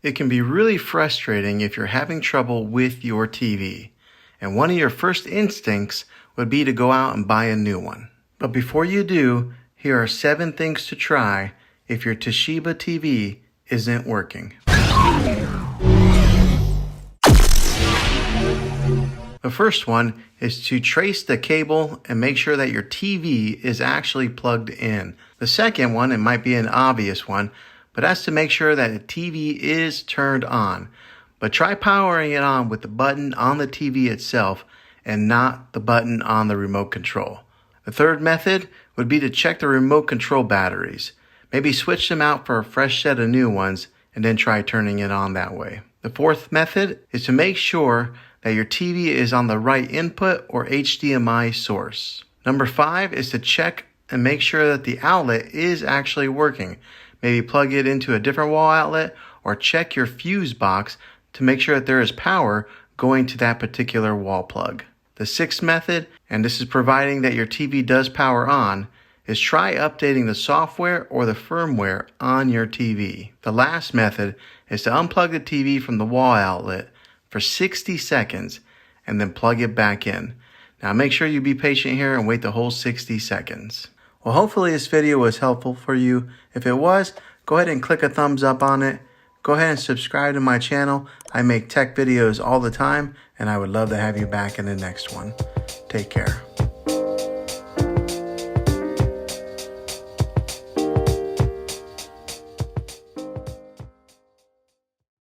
It can be really frustrating if you're having trouble with your TV, and one of your first instincts would be to go out and buy a new one. But before you do, here are 7 things to try if your Toshiba TV isn't working. The first one is to trace the cable and make sure that your TV is actually plugged in. The second one, it might be an obvious one, but that's to make sure that the TV is turned on. But try powering it on with the button on the TV itself and not the button on the remote control. The third method would be to check the remote control batteries. Maybe switch them out for a fresh set of new ones and then try turning it on that way. The fourth method is to make sure that your TV is on the right input or HDMI source. Number 5 is to check and make sure that the outlet is actually working. Maybe plug it into a different wall outlet or check your fuse box to make sure that there is power going to that particular wall plug. The sixth method, and this is providing that your TV does power on, is try updating the software or the firmware on your TV. The last method is to unplug the TV from the wall outlet for 60 seconds and then plug it back in. Now make sure you be patient here and wait the whole 60 seconds. Well, hopefully this video was helpful for you. If it was, go ahead and click a thumbs up on it. Go ahead and subscribe to my channel. I make tech videos all the time, and I would love to have you back in the next one. Take care.